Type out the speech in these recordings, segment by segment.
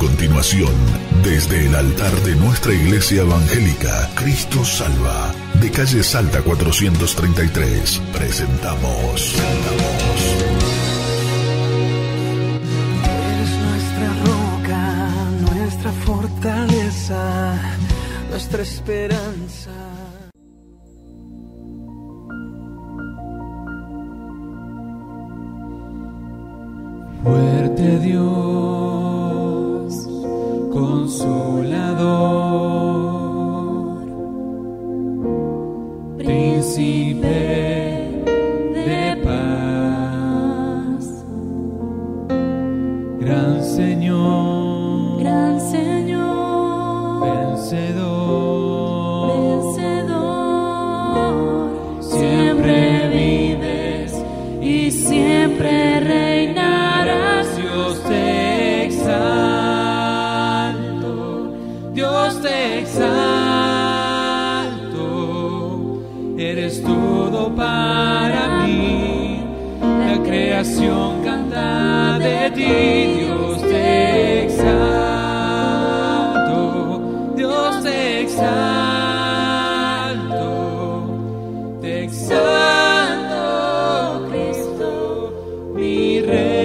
continuación, desde el altar de nuestra iglesia evangélica, Cristo Salva, de calle Salta 433, presentamos. Eres nuestra roca, nuestra fortaleza, nuestra esperanza. Fuerte Dios, Consolador, Príncipe de paz, Gran Señor, vencedor, siempre vives y siempre reinas. Dios te exalto, eres todo para mí, la creación canta de ti. Dios te exalto, Dios te exalto, Cristo, mi Rey.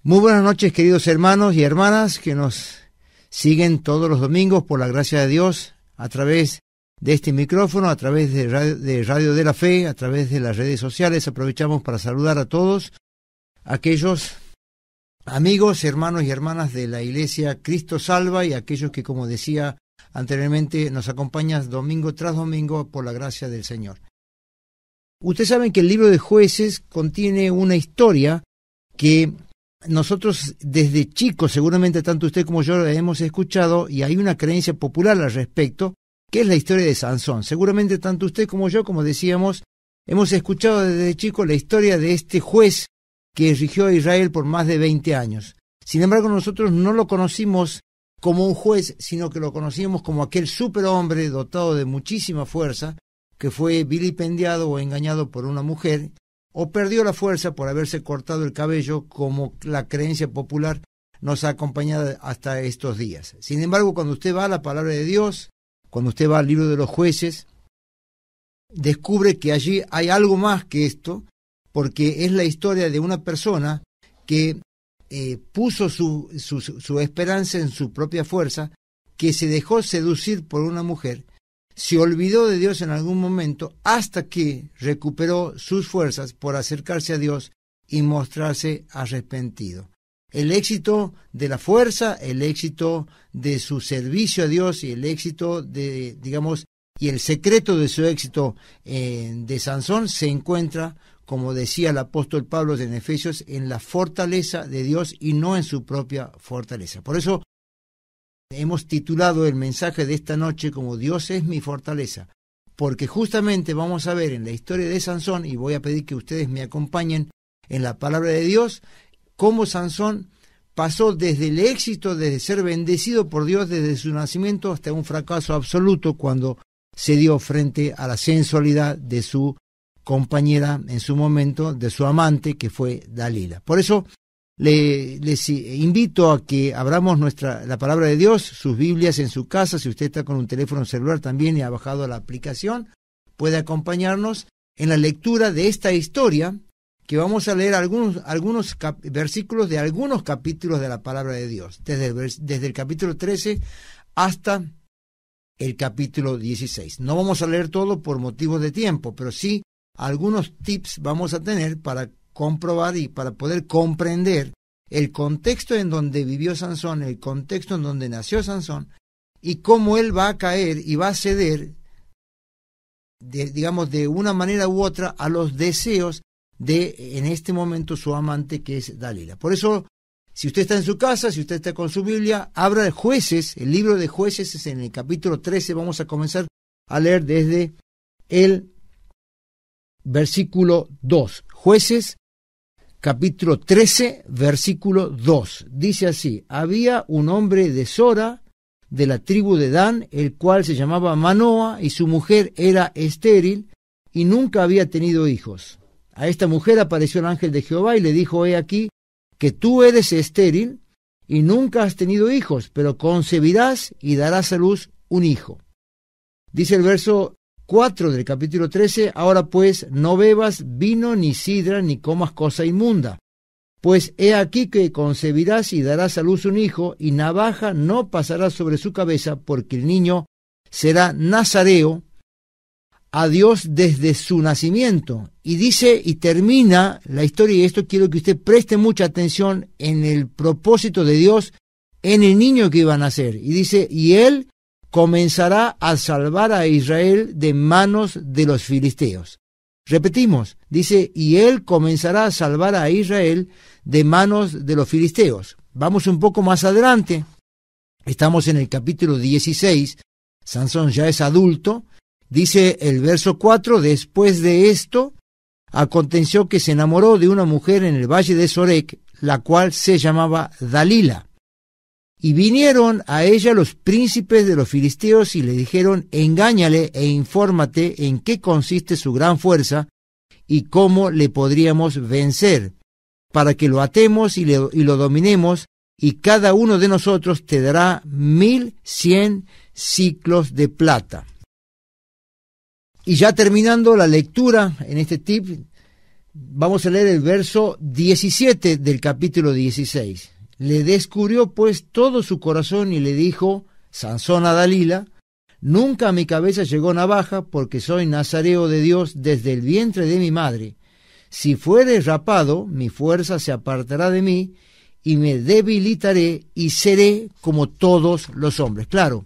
Muy buenas noches, queridos hermanos y hermanas que nos siguen todos los domingos por la gracia de Dios a través de este micrófono, a través de Radio de la Fe, a través de las redes sociales. Aprovechamos para saludar a todos aquellos amigos, hermanos y hermanas de la Iglesia Cristo Salva y aquellos que, como decía anteriormente nos acompañas domingo tras domingo por la gracia del Señor. Ustedes saben que el libro de Jueces contiene una historia que nosotros desde chicos, seguramente tanto usted como yo la hemos escuchado, y hay una creencia popular al respecto, que es la historia de Sansón. Seguramente tanto usted como yo, como decíamos, hemos escuchado desde chico la historia de este juez que rigió a Israel por más de 20 años. Sin embargo, nosotros no lo conocimos como un juez, sino que lo conocíamos como aquel superhombre dotado de muchísima fuerza, que fue vilipendiado o engañado por una mujer, o perdió la fuerza por haberse cortado el cabello, como la creencia popular nos ha acompañado hasta estos días. Sin embargo, cuando usted va a la palabra de Dios, cuando usted va al libro de los Jueces, descubre que allí hay algo más que esto, porque es la historia de una persona que puso su esperanza en su propia fuerza, que se dejó seducir por una mujer, se olvidó de Dios en algún momento hasta que recuperó sus fuerzas por acercarse a Dios y mostrarse arrepentido. El éxito de la fuerza, el éxito de su servicio a Dios y el éxito y el secreto de su éxito de Sansón se encuentra, como decía el apóstol Pablo en Efesios, en la fortaleza de Dios y no en su propia fortaleza. Por eso hemos titulado el mensaje de esta noche como Dios es mi fortaleza, porque justamente vamos a ver en la historia de Sansón, y voy a pedir que ustedes me acompañen en la palabra de Dios, cómo Sansón pasó desde el éxito, desde ser bendecido por Dios desde su nacimiento, hasta un fracaso absoluto cuando se dio frente a la sensualidad de su compañera en su momento, de su amante, que fue Dalila. Por eso les invito a que abramos la palabra de Dios, sus Biblias en su casa. Si usted está con un teléfono celular también y ha bajado la aplicación, puede acompañarnos en la lectura de esta historia, que vamos a leer algunos versículos de algunos capítulos de la palabra de Dios, desde el capítulo 13 hasta el capítulo 16. No vamos a leer todo por motivos de tiempo, pero sí algunos tips vamos a tener para comprobar y para poder comprender el contexto en donde vivió Sansón, el contexto en donde nació Sansón, y cómo él va a caer y va a ceder, de una manera u otra, a los deseos de, en este momento, su amante, que es Dalila. Por eso, si usted está en su casa, si usted está con su Biblia, abra Jueces, el libro de Jueces es en el capítulo 13, vamos a comenzar a leer desde el versículo 2. Jueces, capítulo 13, versículo 2. Dice así: había un hombre de Sora, de la tribu de Dan, el cual se llamaba Manoa, y su mujer era estéril, y nunca había tenido hijos. A esta mujer apareció el ángel de Jehová y le dijo: he aquí que tú eres estéril, y nunca has tenido hijos, pero concebirás y darás a luz un hijo. Dice el verso 4 del capítulo 13, ahora pues no bebas vino ni sidra ni comas cosa inmunda, pues he aquí que concebirás y darás a luz un hijo, y navaja no pasará sobre su cabeza, porque el niño será nazareo a Dios desde su nacimiento. Y dice, y termina la historia, y esto quiero que usted preste mucha atención en el propósito de Dios en el niño que iba a nacer. Y dice, y él comenzará a salvar a Israel de manos de los filisteos. Repetimos, dice, y él comenzará a salvar a Israel de manos de los filisteos. Vamos un poco más adelante, estamos en el capítulo 16, Sansón ya es adulto, dice el verso 4, después de esto, aconteció que se enamoró de una mujer en el valle de Sorek, la cual se llamaba Dalila. Y vinieron a ella los príncipes de los filisteos y le dijeron, engáñale e infórmate en qué consiste su gran fuerza y cómo le podríamos vencer, para que lo atemos y lo dominemos, y cada uno de nosotros te dará 1100 siclos de plata. Y ya terminando la lectura en este tip, vamos a leer el verso 17 del capítulo 16. Le descubrió pues todo su corazón y le dijo Sansón a Dalila, nunca a mi cabeza llegó navaja, porque soy nazareo de Dios desde el vientre de mi madre. Si fuere rapado, mi fuerza se apartará de mí, y me debilitaré y seré como todos los hombres. Claro,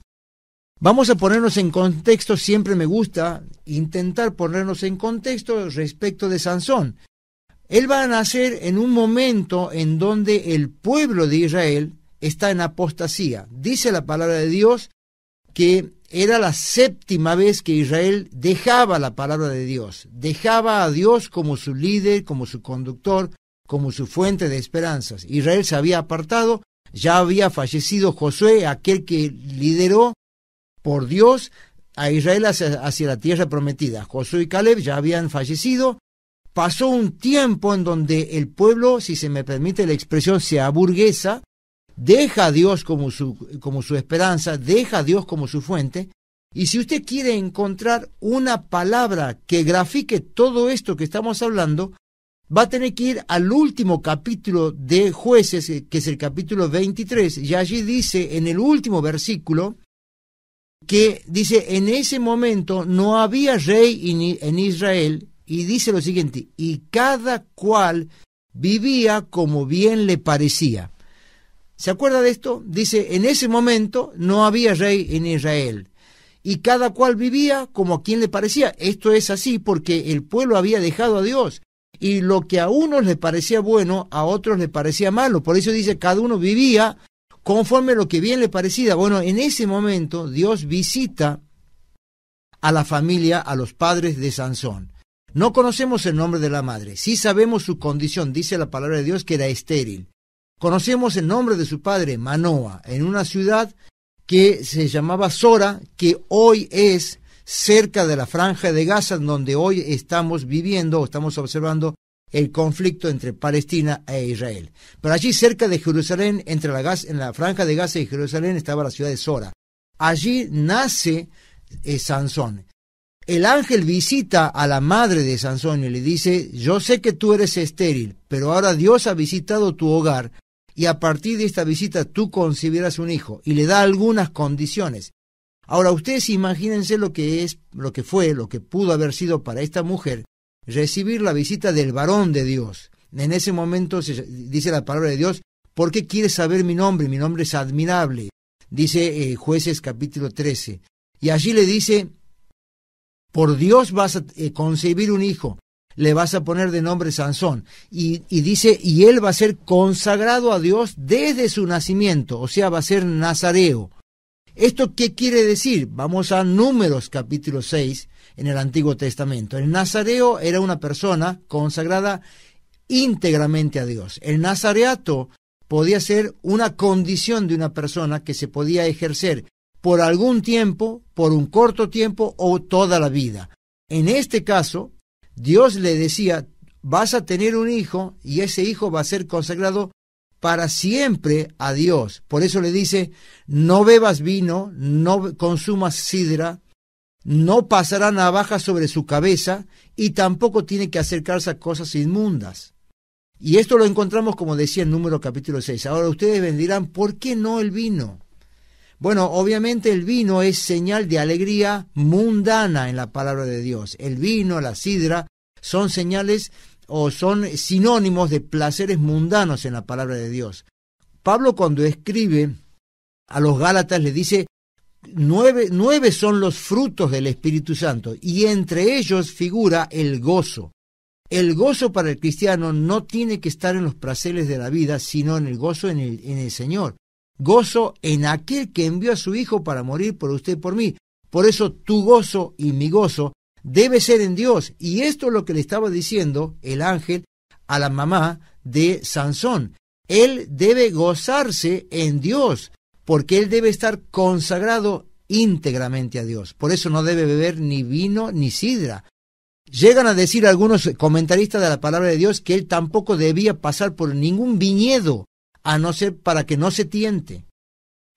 Vamos a ponernos en contexto, siempre me gusta intentar ponernos en contexto respecto de Sansón. Él va a nacer en un momento en donde el pueblo de Israel está en apostasía. Dice la palabra de Dios que era la 7ª vez que Israel dejaba la palabra de Dios, dejaba a Dios como su líder, como su conductor, como su fuente de esperanzas. Israel se había apartado, ya había fallecido Josué, aquel que lideró por Dios a Israel hacia la tierra prometida. Josué y Caleb ya habían fallecido. Pasó un tiempo en donde el pueblo, si se me permite la expresión, se aburguesa, deja a Dios como su esperanza, deja a Dios como su fuente. Y si usted quiere encontrar una palabra que grafique todo esto que estamos hablando, va a tener que ir al último capítulo de Jueces, que es el capítulo 23, y allí dice en el último versículo que dice: en ese momento no había rey en Israel, y dice lo siguiente: y cada cual vivía como bien le parecía. ¿Se acuerda de esto? Dice, en ese momento no había rey en Israel, y cada cual vivía como a quien le parecía. Esto es así porque el pueblo había dejado a Dios, y lo que a unos le parecía bueno, a otros le parecía malo. Por eso dice, cada uno vivía conforme a lo que bien le parecía. Bueno, en ese momento Dios visita a la familia, a los padres de Sansón. No conocemos el nombre de la madre, sí sabemos su condición, dice la palabra de Dios que era estéril. Conocemos el nombre de su padre, Manoa, en una ciudad que se llamaba Sora, que hoy es cerca de la Franja de Gaza, donde hoy estamos viviendo, estamos observando el conflicto entre Palestina e Israel. Pero allí cerca de Jerusalén, en la Franja de Gaza y Jerusalén, estaba la ciudad de Sora. Allí nace Sansón. El ángel visita a la madre de Sansón y le dice: yo sé que tú eres estéril, pero ahora Dios ha visitado tu hogar, y a partir de esta visita tú concebirás un hijo, y le da algunas condiciones. Ahora ustedes imagínense lo que pudo haber sido para esta mujer recibir la visita del varón de Dios. En ese momento dice la palabra de Dios: ¿por qué quieres saber mi nombre? Mi nombre es admirable. Dice Jueces capítulo 13. Y allí le dice: por Dios vas a concebir un hijo, le vas a poner de nombre Sansón. Y dice, y él va a ser consagrado a Dios desde su nacimiento, o sea, va a ser nazareo. ¿Esto qué quiere decir? Vamos a Números capítulo 6 en el Antiguo Testamento. El nazareo era una persona consagrada íntegramente a Dios. El nazareato podía ser una condición de una persona que se podía ejercer por algún tiempo, por un corto tiempo o toda la vida. En este caso, Dios le decía: vas a tener un hijo y ese hijo va a ser consagrado para siempre a Dios. Por eso le dice: no bebas vino, no consumas sidra, no pasará navaja sobre su cabeza y tampoco tiene que acercarse a cosas inmundas. Y esto lo encontramos, como decía en Número capítulo 6. Ahora ustedes me dirán, ¿por qué no el vino? Bueno, obviamente el vino es señal de alegría mundana en la palabra de Dios. El vino, la sidra, son señales o son sinónimos de placeres mundanos en la palabra de Dios. Pablo, cuando escribe a los Gálatas, le dice: 9 son los frutos del Espíritu Santo, y entre ellos figura el gozo. El gozo para el cristiano no tiene que estar en los placeres de la vida, sino en el gozo en el Señor. Gozo en aquel que envió a su Hijo para morir por usted y por mí. Por eso tu gozo y mi gozo debe ser en Dios. Y esto es lo que le estaba diciendo el ángel a la mamá de Sansón. Él debe gozarse en Dios, porque él debe estar consagrado íntegramente a Dios. Por eso no debe beber ni vino ni sidra. Llegan a decir algunos comentaristas de la palabra de Dios que él tampoco debía pasar por ningún viñedo, a no ser para que no se tiente.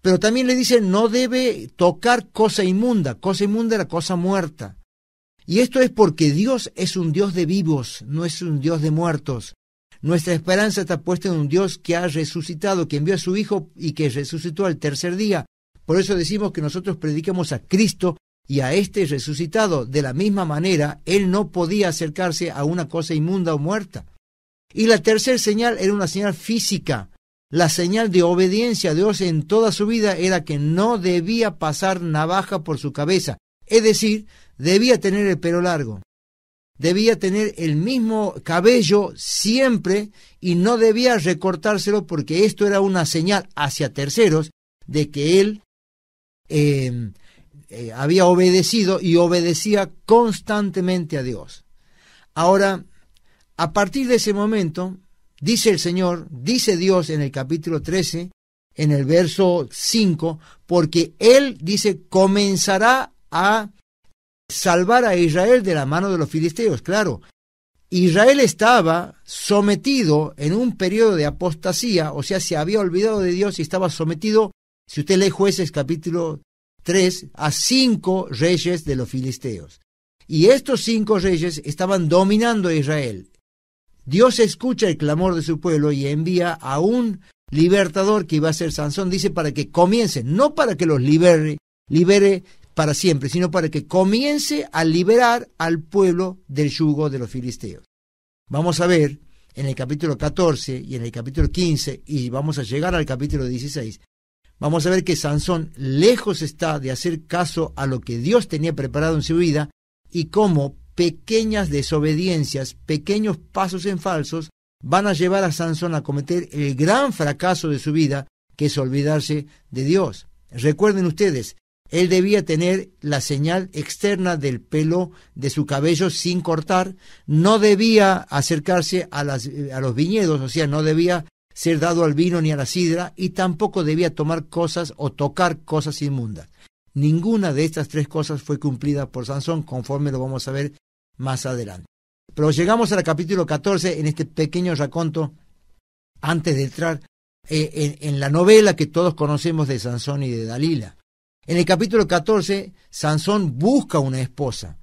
Pero también le dicen: no debe tocar cosa inmunda. Cosa inmunda era cosa muerta. Y esto es porque Dios es un Dios de vivos, no es un Dios de muertos. Nuestra esperanza está puesta en un Dios que ha resucitado, que envió a su Hijo y que resucitó al tercer día. Por eso decimos que nosotros predicamos a Cristo y a este resucitado. De la misma manera, él no podía acercarse a una cosa inmunda o muerta. Y la tercera señal era una señal física. la señal de obediencia a Dios en toda su vida era que no debía pasar navaja por su cabeza, es decir, debía tener el pelo largo, debía tener el mismo cabello siempre y no debía recortárselo, porque esto era una señal hacia terceros de que él había obedecido y obedecía constantemente a Dios. Ahora, a partir de ese momento, dice el Señor, dice Dios en el capítulo 13, en el verso 5, porque Él, dice, comenzará a salvar a Israel de la mano de los filisteos. Claro, Israel estaba sometido en un periodo de apostasía, o sea, se había olvidado de Dios y estaba sometido, si usted lee Jueces capítulo 3, a 5 reyes de los filisteos. Y estos 5 reyes estaban dominando a Israel. Dios escucha el clamor de su pueblo y envía a un libertador que iba a ser Sansón, dice, para que comience, no para que los libere para siempre, sino para que comience a liberar al pueblo del yugo de los filisteos. Vamos a ver en el capítulo 14 y en el capítulo 15, y vamos a llegar al capítulo 16, vamos a ver que Sansón lejos está de hacer caso a lo que Dios tenía preparado en su vida, y cómo pequeñas desobediencias, pequeños pasos en falsos, van a llevar a Sansón a cometer el gran fracaso de su vida, que es olvidarse de Dios. Recuerden ustedes, él debía tener la señal externa del pelo de su cabello sin cortar, no debía acercarse a los viñedos, o sea, no debía ser dado al vino ni a la sidra, y tampoco debía tomar cosas o tocar cosas inmundas. Ninguna de estas 3 cosas fue cumplida por Sansón, conforme lo vamos a ver más adelante. Pero llegamos al capítulo 14, en este pequeño raconto, antes de entrar en la novela que todos conocemos de Sansón y de Dalila. En el capítulo 14, Sansón busca una esposa.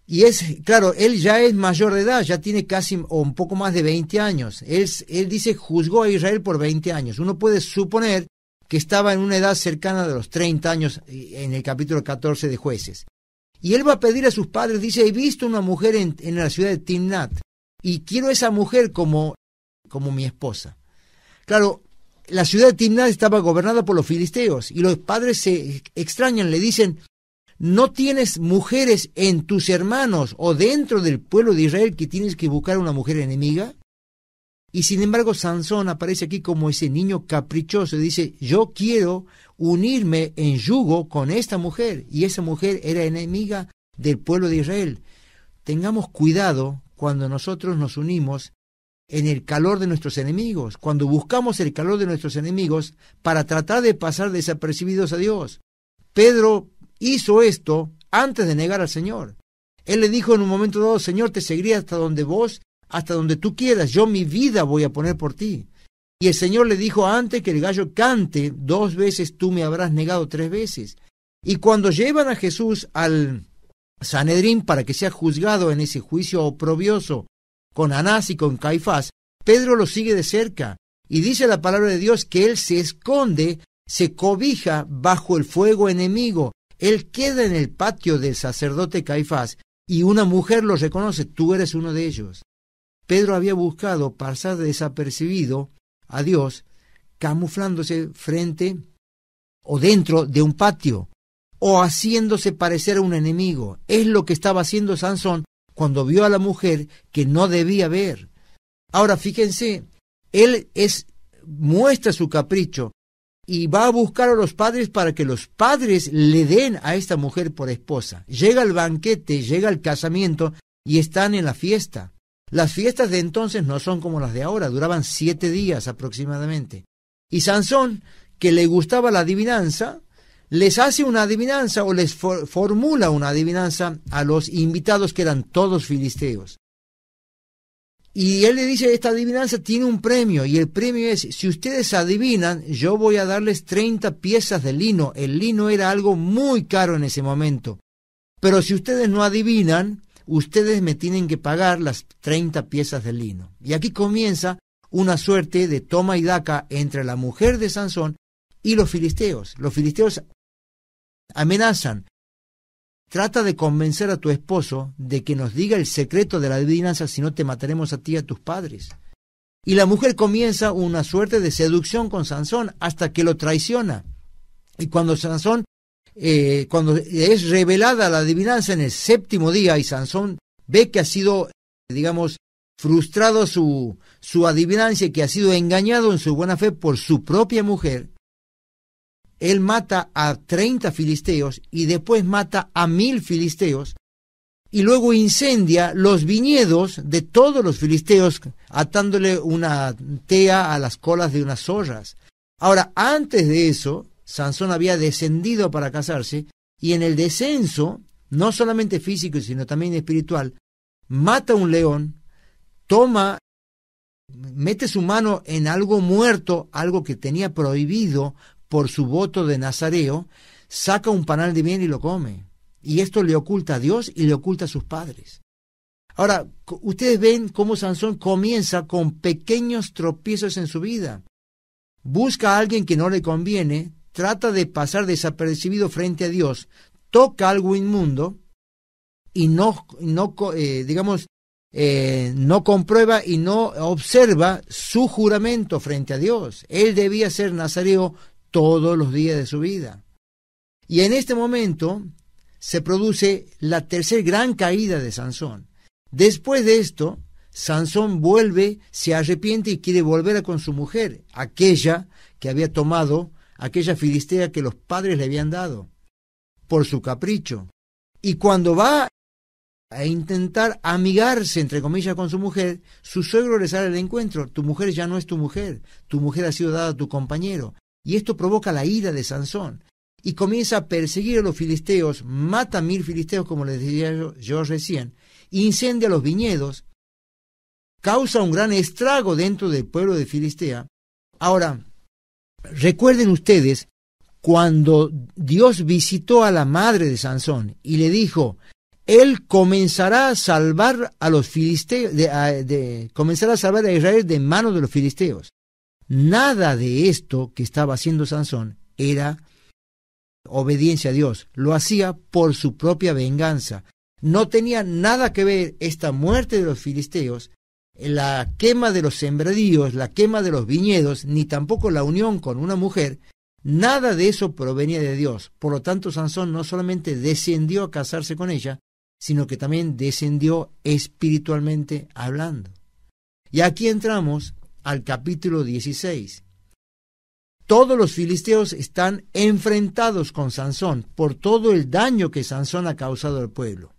Y claro, él ya es mayor de edad, ya tiene casi o un poco más de 20 años. Él dice, juzgó a Israel por 20 años. Uno puede suponer que estaba en una edad cercana de los 30 años en el capítulo 14 de Jueces. Y él va a pedir a sus padres, dice, he visto una mujer en la ciudad de Timnat, y quiero esa mujer como mi esposa. Claro, la ciudad de Timnat estaba gobernada por los filisteos, y los padres se extrañan, le dicen, ¿no tienes mujeres en tus hermanos o dentro del pueblo de Israel que tienes que buscar una mujer enemiga? Y sin embargo, Sansón aparece aquí como ese niño caprichoso. Dice, yo quiero unirme en yugo con esta mujer. Y esa mujer era enemiga del pueblo de Israel. Tengamos cuidado cuando nosotros nos unimos en el calor de nuestros enemigos, cuando buscamos el calor de nuestros enemigos para tratar de pasar desapercibidos a Dios. Pedro hizo esto antes de negar al Señor. Él le dijo en un momento dado, Señor, te seguiré hasta donde tú quieras, yo mi vida voy a poner por ti. Y el Señor le dijo, antes que el gallo cante 2 veces, tú me habrás negado 3 veces. Y cuando llevan a Jesús al Sanedrín para que sea juzgado en ese juicio oprobioso con Anás y con Caifás, Pedro lo sigue de cerca, y dice la palabra de Dios que él se esconde, se cobija bajo el fuego enemigo. Él queda en el patio del sacerdote Caifás, y una mujer lo reconoce, tú eres uno de ellos. Pedro había buscado pasar desapercibido a Dios, camuflándose frente o dentro de un patio, o haciéndose parecer a un enemigo. Es lo que estaba haciendo Sansón cuando vio a la mujer que no debía ver. Ahora fíjense, él muestra su capricho y va a buscar a los padres para que los padres le den a esta mujer por esposa. Llega el banquete, llega el casamiento y están en la fiesta. Las fiestas de entonces no son como las de ahora, duraban 7 días aproximadamente. Y Sansón, que le gustaba la adivinanza, les hace una adivinanza o les formula una adivinanza a los invitados, que eran todos filisteos. Y él le dice, esta adivinanza tiene un premio, y el premio es, si ustedes adivinan, yo voy a darles 30 piezas de lino. El lino era algo muy caro en ese momento. Pero si ustedes no adivinan, ustedes me tienen que pagar las 30 piezas de lino. Y aquí comienza una suerte de toma y daca entre la mujer de Sansón y los filisteos. Los filisteos amenazan, trata de convencer a tu esposo de que nos diga el secreto de la adivinanza, si no te mataremos a ti y a tus padres. Y la mujer comienza una suerte de seducción con Sansón hasta que lo traiciona. Y cuando Sansón, cuando es revelada la adivinanza en el 7º día y Sansón ve que ha sido, digamos, frustrado su adivinanza y que ha sido engañado en su buena fe por su propia mujer, él mata a 30 filisteos y después mata a 1000 filisteos y luego incendia los viñedos de todos los filisteos atándole una tea a las colas de unas zorras. Ahora, antes de eso, Sansón había descendido para casarse y en el descenso, no solamente físico sino también espiritual, mata a un león, mete su mano en algo muerto, algo que tenía prohibido por su voto de nazareo, saca un panal de miel y lo come. Y esto le oculta a Dios y le oculta a sus padres. Ahora, ustedes ven cómo Sansón comienza con pequeños tropiezos en su vida. Busca a alguien que no le conviene, trata de pasar desapercibido frente a Dios, toca algo inmundo y no comprueba y no observa su juramento frente a Dios. Él debía ser nazareo todos los días de su vida. Y en este momento se produce la tercera gran caída de Sansón. Después de esto, Sansón vuelve, se arrepiente y quiere volver con su mujer, aquella que había tomado, aquella filistea que los padres le habían dado, por su capricho. Y cuando va a intentar amigarse, entre comillas, con su mujer, su suegro le sale al encuentro. Tu mujer ya no es tu mujer ha sido dada a tu compañero. Y esto provoca la ira de Sansón. Y comienza a perseguir a los filisteos, mata a 1000 filisteos, como les decía yo recién, incendia los viñedos, causa un gran estrago dentro del pueblo de Filistea. Ahora, recuerden ustedes, cuando Dios visitó a la madre de Sansón y le dijo, Él comenzará a salvar a los filisteos, comenzará a salvar a Israel de manos de los filisteos. Nada de esto que estaba haciendo Sansón era obediencia a Dios. Lo hacía por su propia venganza. No tenía nada que ver esta muerte de los filisteos, la quema de los sembradíos, la quema de los viñedos, ni tampoco la unión con una mujer. Nada de eso provenía de Dios. Por lo tanto, Sansón no solamente descendió a casarse con ella, sino que también descendió espiritualmente hablando. Y aquí entramos al capítulo 16. Todos los filisteos están enfrentados con Sansón por todo el daño que Sansón ha causado al pueblo.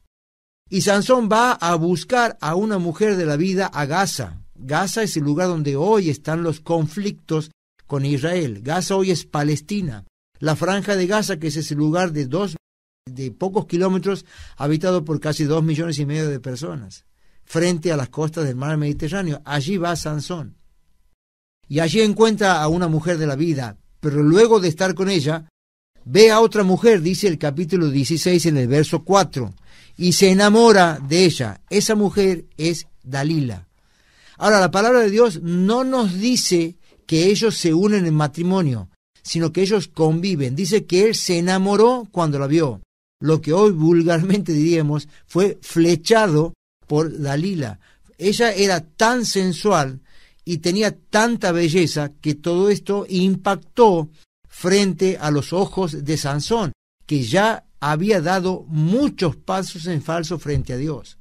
Y Sansón va a buscar a una mujer de la vida a Gaza. Gaza es el lugar donde hoy están los conflictos con Israel. Gaza hoy es Palestina. La franja de Gaza, que es ese lugar de pocos kilómetros, habitado por casi 2,5 millones de personas, frente a las costas del mar Mediterráneo. Allí va Sansón. Y allí encuentra a una mujer de la vida, pero luego de estar con ella, ve a otra mujer, dice el capítulo 16 en el verso 4, y se enamora de ella. Esa mujer es Dalila. Ahora, la palabra de Dios no nos dice que ellos se unen en matrimonio, sino que ellos conviven. Dice que él se enamoró cuando la vio. Lo que hoy vulgarmente diríamos fue flechado por Dalila. Ella era tan sensual y tenía tanta belleza que todo esto impactó frente a los ojos de Sansón, que ya había dado muchos pasos en falso frente a Dios.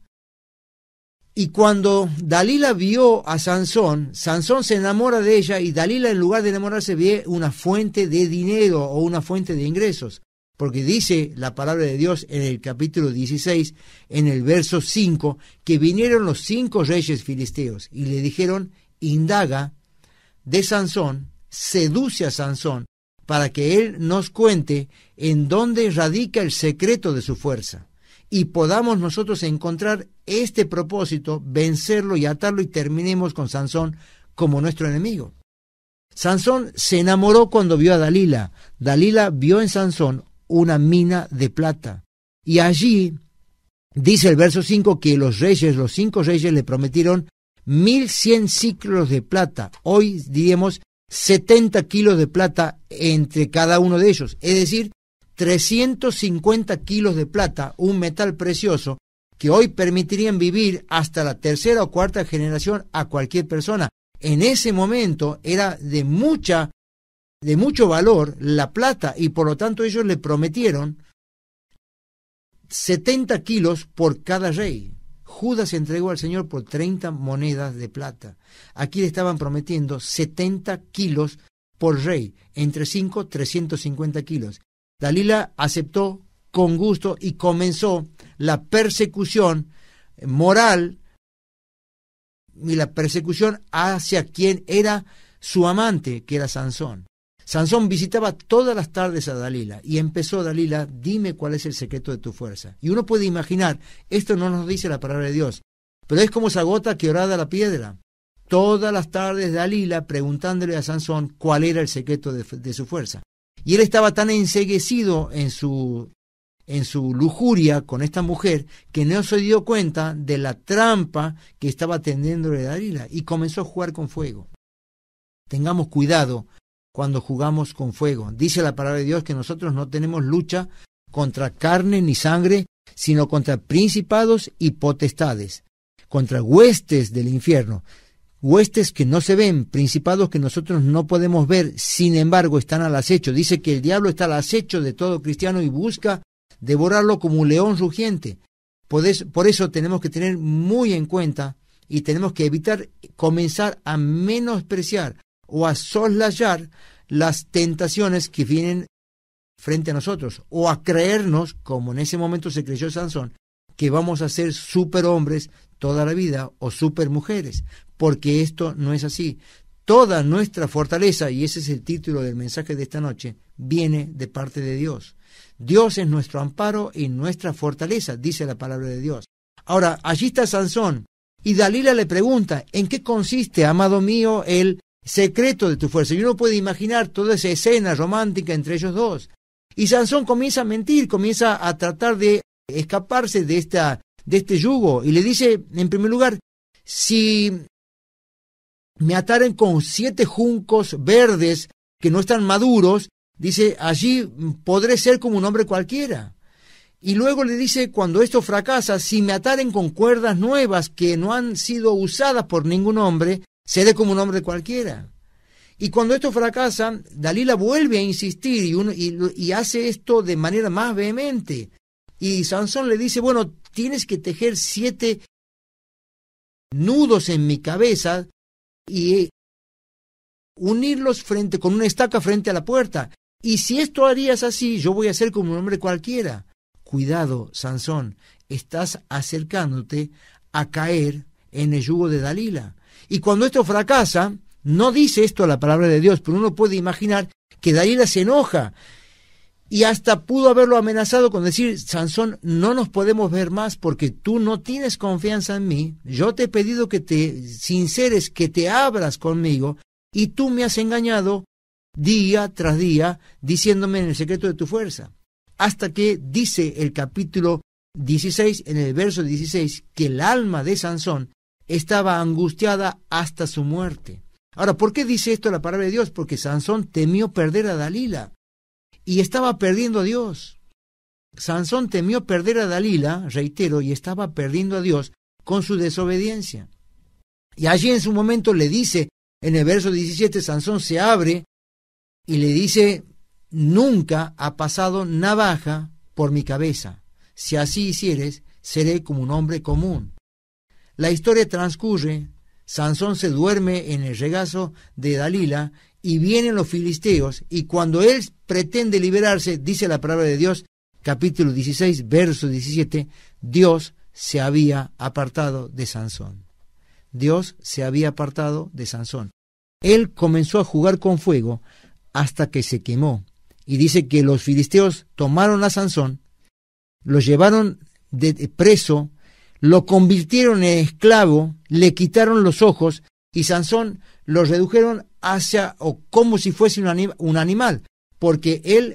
Y cuando Dalila vio a Sansón, Sansón se enamora de ella y Dalila, en lugar de enamorarse, ve una fuente de dinero o una fuente de ingresos. Porque dice la palabra de Dios en el capítulo 16, en el verso 5, que vinieron los 5 reyes filisteos y le dijeron, indaga de Sansón, seduce a Sansón, para que él nos cuente en dónde radica el secreto de su fuerza, y podamos nosotros encontrar este propósito, vencerlo y atarlo, y terminemos con Sansón como nuestro enemigo. Sansón se enamoró cuando vio a Dalila. Dalila vio en Sansón una mina de plata, y allí dice el verso 5 que los 5 reyes le prometieron 1,100 ciclos de plata, hoy diríamos 70 kilos de plata entre cada uno de ellos, es decir, 350 kilos de plata, un metal precioso que hoy permitirían vivir hasta la 3ª o 4ª generación a cualquier persona. en ese momento era de mucho valor la plata, y por lo tanto ellos le prometieron 70 kilos por cada rey. Judas se entregó al Señor por 30 monedas de plata. Aquí le estaban prometiendo 70 kilos por rey, entre 5, 350 kilos. Dalila aceptó con gusto y comenzó la persecución moral y la persecución hacia quien era su amante, que era Sansón. Sansón visitaba todas las tardes a Dalila y empezó: Dalila, dime cuál es el secreto de tu fuerza. Y uno puede imaginar, esto no nos dice la palabra de Dios, pero es como esa gota que horada la piedra. Todas las tardes Dalila preguntándole a Sansón cuál era el secreto de su fuerza. Y él estaba tan enceguecido en su lujuria con esta mujer que no se dio cuenta de la trampa que estaba tendiéndole Dalila y comenzó a jugar con fuego. Tengamos cuidado cuando jugamos con fuego. Dice la palabra de Dios que nosotros no tenemos lucha contra carne ni sangre, sino contra principados y potestades, contra huestes del infierno, huestes que no se ven, principados que nosotros no podemos ver, sin embargo están al acecho. Dice que el diablo está al acecho de todo cristiano y busca devorarlo como un león rugiente. Por eso tenemos que tener muy en cuenta y tenemos que evitar comenzar a menospreciar o a soslayar las tentaciones que vienen frente a nosotros, o a creernos, como en ese momento se creyó Sansón, que vamos a ser superhombres toda la vida o supermujeres, porque esto no es así. Toda nuestra fortaleza, y ese es el título del mensaje de esta noche, viene de parte de Dios. Dios es nuestro amparo y nuestra fortaleza, dice la palabra de Dios. Ahora, allí está Sansón, y Dalila le pregunta: ¿en qué consiste, amado mío, el secreto de tu fuerza? Y uno puede imaginar toda esa escena romántica entre ellos dos. Y Sansón comienza a mentir, comienza a tratar de escaparse de este yugo, y le dice, en primer lugar: si me ataren con 7 juncos verdes que no están maduros, dice, allí podré ser como un hombre cualquiera. Y luego le dice, cuando esto fracasa, si me ataren con cuerdas nuevas que no han sido usadas por ningún hombre, seré como un hombre cualquiera. Y cuando esto fracasa, Dalila vuelve a insistir y hace esto de manera más vehemente. Y Sansón le dice, bueno, tienes que tejer 7 nudos en mi cabeza y unirlos con una estaca frente a la puerta. Y si esto harías así, yo voy a ser como un hombre cualquiera. Cuidado, Sansón, estás acercándote a caer en el yugo de Dalila. Y cuando esto fracasa, no dice esto la palabra de Dios, pero uno puede imaginar que Dalila se enoja y hasta pudo haberlo amenazado con decir, Sansón, no nos podemos ver más porque tú no tienes confianza en mí. Yo te he pedido que te sinceres, que te abras conmigo, y tú me has engañado día tras día diciéndome en el secreto de tu fuerza. Hasta que dice el capítulo 16, en el verso 16, que el alma de Sansón estaba angustiada hasta su muerte. Ahora, ¿por qué dice esto la palabra de Dios? Porque Sansón temió perder a Dalila y estaba perdiendo a Dios. Sansón temió perder a Dalila, reitero, y estaba perdiendo a Dios con su desobediencia. Y allí en su momento le dice, en el verso 17, Sansón se abre y le dice, nunca ha pasado navaja por mi cabeza. Si así hicieres, seré como un hombre común. La historia transcurre, Sansón se duerme en el regazo de Dalila y vienen los filisteos, y cuando él pretende liberarse, dice la palabra de Dios, capítulo 16, verso 17, Dios se había apartado de Sansón. Dios se había apartado de Sansón. Él comenzó a jugar con fuego hasta que se quemó. Y dice que los filisteos tomaron a Sansón, lo llevaron de preso, lo convirtieron en esclavo, le quitaron los ojos y Sansón lo redujeron como si fuese un animal, porque él,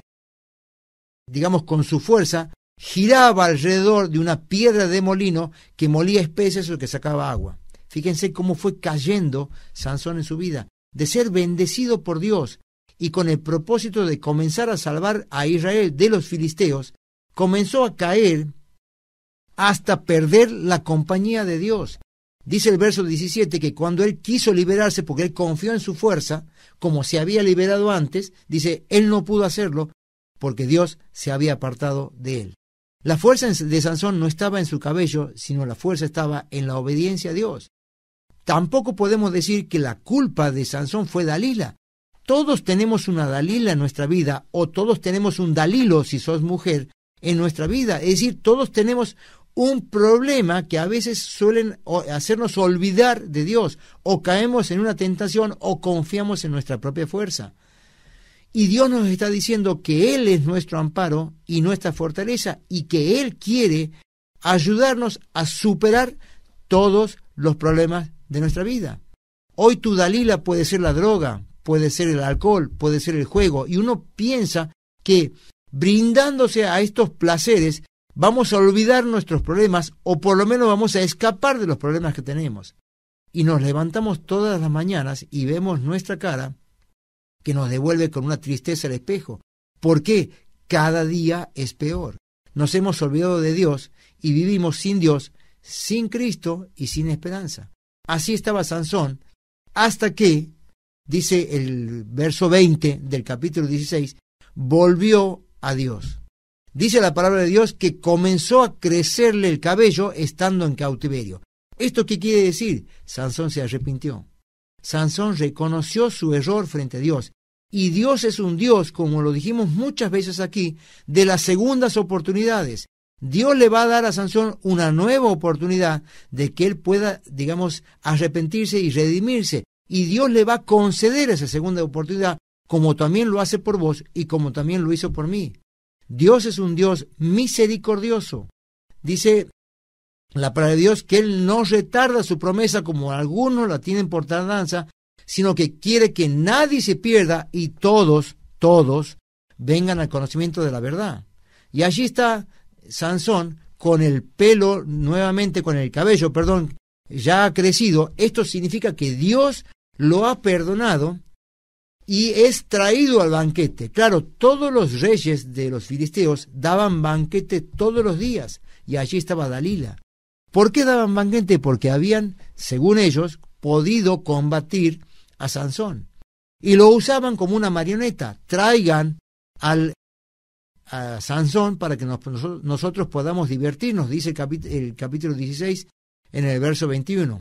digamos, con su fuerza, giraba alrededor de una piedra de molino que molía especies o que sacaba agua. Fíjense cómo fue cayendo Sansón en su vida, de ser bendecido por Dios y con el propósito de comenzar a salvar a Israel de los filisteos, comenzó a caer hasta perder la compañía de Dios. Dice el verso 17 que cuando él quiso liberarse, porque él confió en su fuerza, como se había liberado antes, dice, él no pudo hacerlo porque Dios se había apartado de él. La fuerza de Sansón no estaba en su cabello, sino la fuerza estaba en la obediencia a Dios. Tampoco podemos decir que la culpa de Sansón fue Dalila. Todos tenemos una Dalila en nuestra vida, o todos tenemos un Dalilo, si sos mujer, en nuestra vida. Es decir, todos tenemos un problema que a veces suelen hacernos olvidar de Dios, o caemos en una tentación, o confiamos en nuestra propia fuerza. Y Dios nos está diciendo que Él es nuestro amparo y nuestra fortaleza, y que Él quiere ayudarnos a superar todos los problemas de nuestra vida. Hoy tu Dalila puede ser la droga, puede ser el alcohol, puede ser el juego, y uno piensa que brindándose a estos placeres vamos a olvidar nuestros problemas, o por lo menos vamos a escapar de los problemas que tenemos. Y nos levantamos todas las mañanas y vemos nuestra cara que nos devuelve con una tristeza al espejo. ¿Por qué? Cada día es peor. Nos hemos olvidado de Dios y vivimos sin Dios, sin Cristo y sin esperanza. Así estaba Sansón, hasta que, dice el verso 20 del capítulo 16, volvió a Dios. Dice la palabra de Dios que comenzó a crecerle el cabello estando en cautiverio. ¿Esto qué quiere decir? Sansón se arrepintió. Sansón reconoció su error frente a Dios. Y Dios es un Dios, como lo dijimos muchas veces aquí, de las segundas oportunidades. Dios le va a dar a Sansón una nueva oportunidad de que él pueda, arrepentirse y redimirse. Y Dios le va a conceder esa segunda oportunidad, como también lo hace por vos y como también lo hizo por mí. Dios es un Dios misericordioso. Dice la palabra de Dios que Él no retarda su promesa como algunos la tienen por tardanza, sino que quiere que nadie se pierda y todos vengan al conocimiento de la verdad. Y allí está Sansón con el pelo nuevamente, con el cabello, ya ha crecido. Esto significa que Dios lo ha perdonado y es traído al banquete. Claro, todos los reyes de los filisteos daban banquete todos los días y allí estaba Dalila. ¿Por qué daban banquete? Porque habían, según ellos, podido combatir a Sansón. Y lo usaban como una marioneta. Traigan a Sansón para que nosotros podamos divertirnos, dice el capítulo 16 en el verso 21.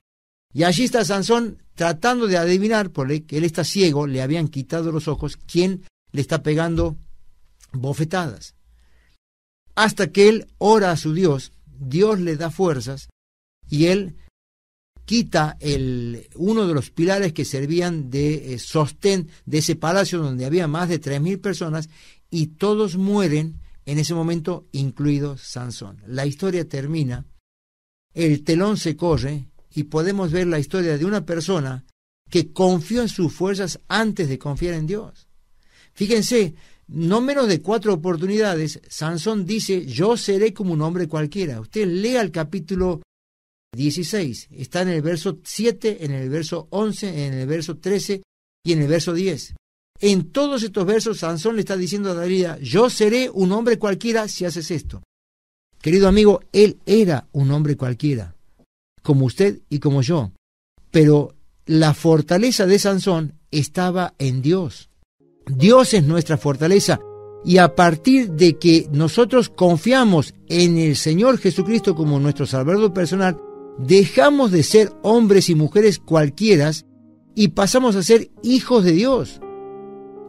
Y allí está Sansón tratando de adivinar, porque él está ciego, le habían quitado los ojos, quién le está pegando bofetadas. Hasta que él ora a su Dios, Dios le da fuerzas y él quita uno de los pilares que servían de sostén de ese palacio donde había más de 3,000 personas y todos mueren en ese momento, incluido Sansón. La historia termina, el telón se corre y podemos ver la historia de una persona que confió en sus fuerzas antes de confiar en Dios. Fíjense, no menos de 4 oportunidades, Sansón dice, yo seré como un hombre cualquiera. Usted lea el capítulo 16, está en el verso 7, en el verso 11, en el verso 13 y en el verso 10. En todos estos versos, Sansón le está diciendo a Dalila, yo seré un hombre cualquiera si haces esto. Querido amigo, él era un hombre cualquiera, como usted y como yo. Pero la fortaleza de Sansón estaba en Dios. Dios es nuestra fortaleza. Y a partir de que nosotros confiamos en el Señor Jesucristo como nuestro Salvador personal, dejamos de ser hombres y mujeres cualquiera y pasamos a ser hijos de Dios.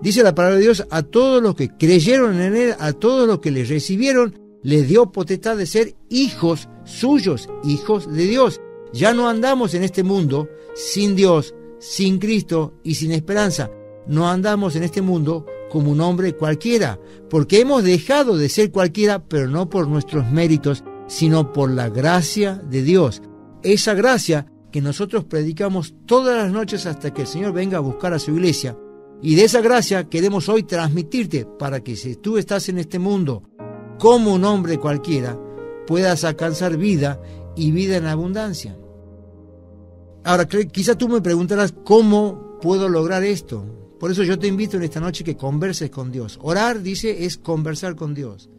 Dice la palabra de Dios, a todos los que creyeron en Él, a todos los que le recibieron, les dio potestad de ser hijos suyos, hijos de Dios. Ya no andamos en este mundo sin Dios, sin Cristo y sin esperanza. No andamos en este mundo como un hombre cualquiera, porque hemos dejado de ser cualquiera, pero no por nuestros méritos, sino por la gracia de Dios. Esa gracia que nosotros predicamos todas las noches hasta que el Señor venga a buscar a su iglesia. Y de esa gracia queremos hoy transmitirte para que si tú estás en este mundo como un hombre cualquiera, puedas alcanzar vida y vida en abundancia. Ahora, quizá tú me preguntarás, ¿cómo puedo lograr esto? Por eso yo te invito en esta noche que converses con Dios. Orar, dice, es conversar con Dios.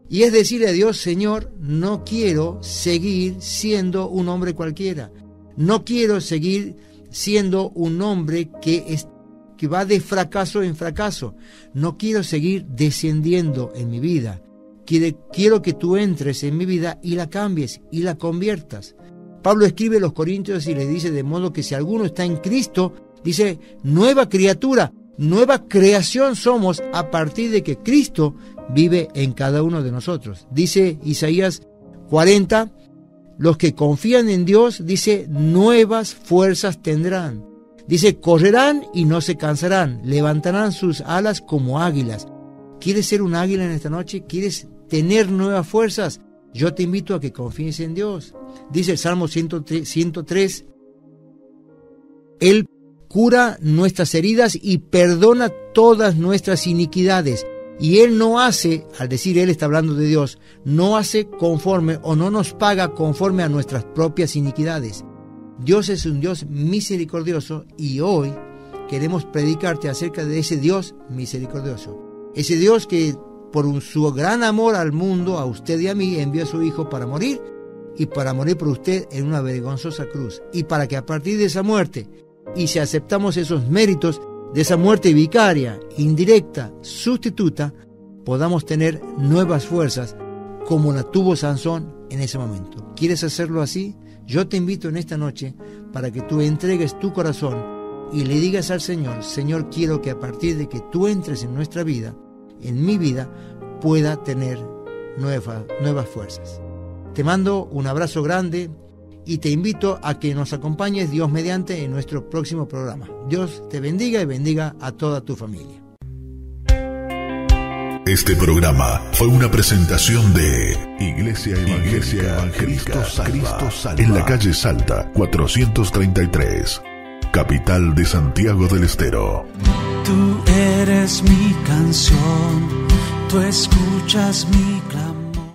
Y es decirle a Dios, Señor, no quiero seguir siendo un hombre cualquiera. No quiero seguir siendo un hombre que va de fracaso en fracaso. No quiero seguir descendiendo en mi vida. Quiero que tú entres en mi vida y la cambies y la conviertas. Pablo escribe a los Corintios y les dice, de modo que si alguno está en Cristo, dice, nueva criatura, nueva creación somos a partir de que Cristo vive en cada uno de nosotros. Dice Isaías 40, los que confían en Dios, dice, nuevas fuerzas tendrán. Dice, correrán y no se cansarán, levantarán sus alas como águilas. ¿Quieres ser un águila en esta noche? ¿Quieres tener nuevas fuerzas? Yo te invito a que confíes en Dios. Dice el Salmo 103, Él cura nuestras heridas y perdona todas nuestras iniquidades. Y Él no hace, al decir Él está hablando de Dios, no hace conforme o no nos paga conforme a nuestras propias iniquidades. Dios es un Dios misericordioso y hoy queremos predicarte acerca de ese Dios misericordioso. Ese Dios que por su gran amor al mundo, a usted y a mí, envió a su Hijo para morir y para morir por usted en una vergonzosa cruz. Y para que a partir de esa muerte, y si aceptamos esos méritos de esa muerte vicaria, indirecta, sustituta, podamos tener nuevas fuerzas como la tuvo Sansón en ese momento. ¿Quieres hacerlo así? Yo te invito en esta noche para que tú entregues tu corazón y le digas al Señor, Señor, quiero que a partir de que tú entres en nuestra vida, en mi vida, pueda tener nuevas fuerzas. Te mando un abrazo grande y te invito a que nos acompañes, Dios mediante, en nuestro próximo programa. Dios te bendiga y bendiga a toda tu familia. Este programa fue una presentación de Iglesia Evangélica Cristo Salva, en la calle Salta 433, capital de Santiago del Estero. Tú eres mi canción, tú escuchas mi clamor.